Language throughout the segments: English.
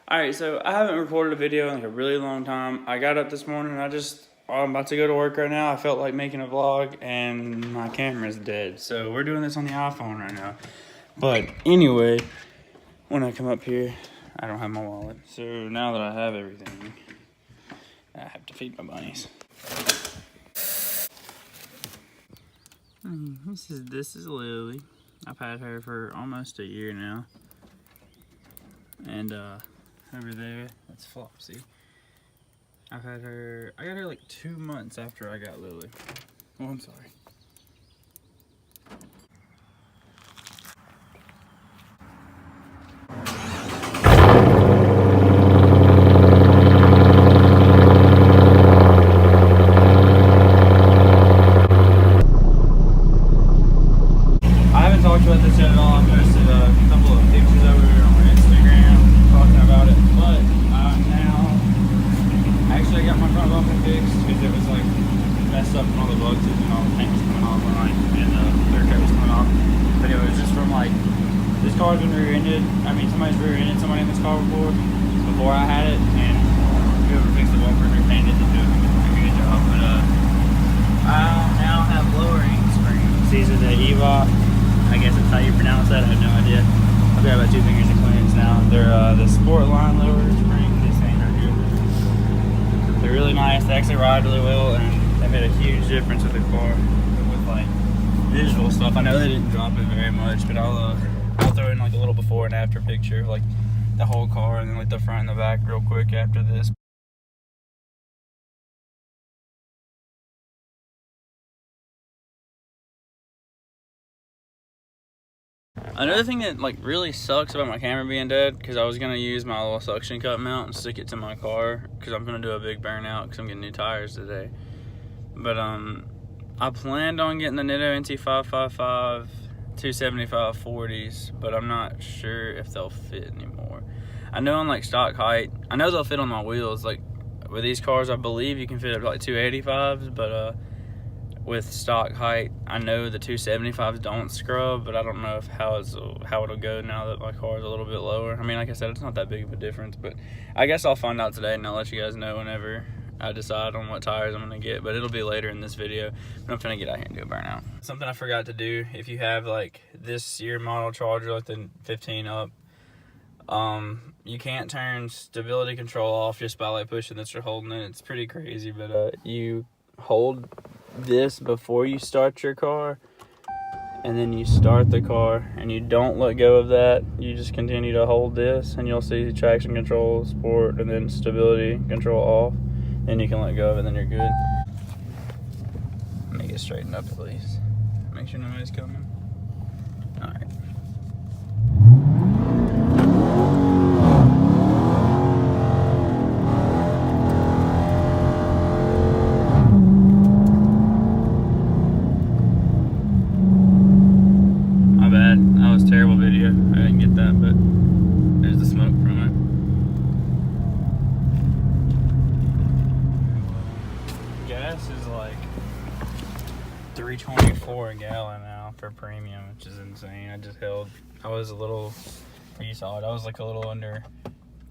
Alright, so I haven't recorded a video in like a really long time. I got up this morning and I'm about to go to work right now. I felt like making a vlog and my camera's dead. So we're doing this on the iPhone right now. But anyway, when I come up here, I don't have my wallet. So now that I have everything, I have to feed my bunnies. This is Lily. I've had her for almost a year now. And over there, that's Flopsy. I got her like 2 months after I got Lily. Oh, I'm sorry. I haven't talked about this yet at all. I posted a couple of pictures over on Instagram talking about it, but now actually I got my front bumper fixed because it was like messed up and all the bugs and all the paint was coming off and the clear coat was coming off. But it was just from like, this car's been rear-ended. I mean, somebody's rear-ended somebody in this car before I had it, and whoever fixed the bumper and repainted it to do a pretty good job. But I now have lowering springs. These are the Eva. I guess that's how you pronounce that. I have no idea. I've got about 2 fingers of clearance now. They're the Sport Line lower springs. These things right here. They're really nice. They actually ride really well, and they made a huge difference with the car with like visual stuff. I know they didn't drop it very much, but I'll throw in like a little before and after picture of like the whole car and then like the front and the back real quick after this. Another thing that like really sucks about my camera being dead, because I was gonna use my little suction cup mount and stick it to my car because I'm gonna do a big burnout because I'm getting new tires today. But I planned on getting the Nitto NT555 275 40s, but I'm not sure if they'll fit anymore. I know on like stock height, I know they'll fit on my wheels. Like with these cars, I believe you can fit up to like 285s, but with stock height, I know the 275s don't scrub, but I don't know how it'll go now that my car is a little bit lower. I mean, like I said, it's not that big of a difference, but I guess I'll find out today and I'll let you guys know whenever I decide on what tires I'm gonna get, but it'll be later in this video. But I'm gonna get out here and do a burnout. Something I forgot to do, if you have like this year model Charger, like the 15 up, you can't turn stability control off just by like pushing this or holding it. It's pretty crazy, but you hold this before you start your car, and then you start the car and you don't let go of that. You just continue to hold this and you'll see traction control, sport, and then stability control off. Then you can let go of it, then you're good. Make it straightened up at least. Make sure nobody's coming. Alright. My bad. That was a terrible video. I didn't get that, but there's the smoke from it. Gas is like $3.24 a gallon now for premium, which is insane. I was a little, you saw it, I was like a little under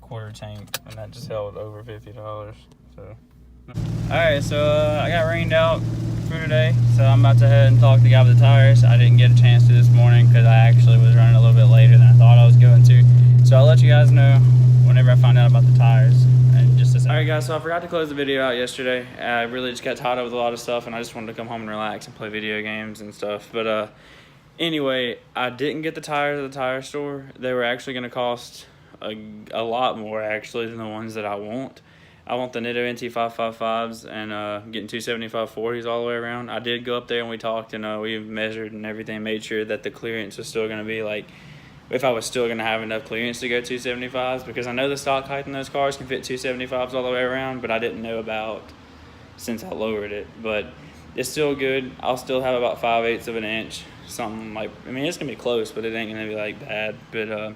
quarter tank, and that just held over $50. So, alright, so I got rained out for today, so I'm about to head and talk to the guy with the tires. I didn't get a chance to this morning because I actually was running a little bit later than I thought I was going to. So I'll let you guys know whenever I find out about the tires. Alright guys, so I forgot to close the video out yesterday. I really just got tied up with a lot of stuff and I just wanted to come home and relax and play video games and stuff. But anyway, I didn't get the tires at the tire store. They were actually going to cost a lot more actually than the ones that I want. I want the Nitto NT555s and getting 275 40s all the way around. I did go up there and we talked and we measured and everything, made sure that the clearance was still going to be like, if I was still going to have enough clearance to go 275s, because I know the stock height in those cars can fit 275s all the way around, but I didn't know about since I lowered it. But it's still good. I'll still have about 5/8 of an inch, something like, I mean, it's going to be close, but it ain't going to be like bad. But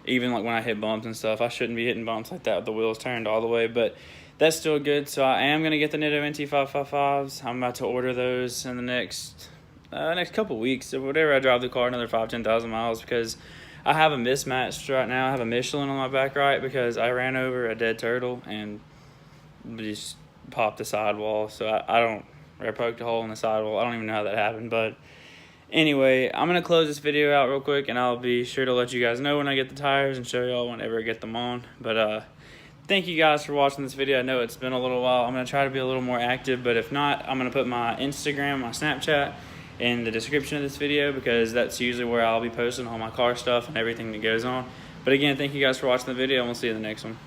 even like when I hit bumps and stuff, I shouldn't be hitting bumps like that with the wheels turned all the way, but that's still good. So I am going to get the Nitto NT555s. I'm about to order those in the next couple weeks or whatever. I drive the car another 5,000 to 10,000 miles, because I have a mismatched right now. I have a Michelin on my back right because I ran over a dead turtle and just popped the sidewall. So I poked a hole in the sidewall. I don't even know how that happened, but anyway, I'm going to close this video out real quick, and I'll be sure to let you guys know when I get the tires and show y'all whenever I get them on. But thank you guys for watching this video. I know it's been a little while. I'm going to try to be a little more active, but if not, I'm going to put my Instagram, my Snapchat in the description of this video because that's usually where I'll be posting all my car stuff and everything that goes on. But again, thank you guys for watching the video, and we'll see you in the next one.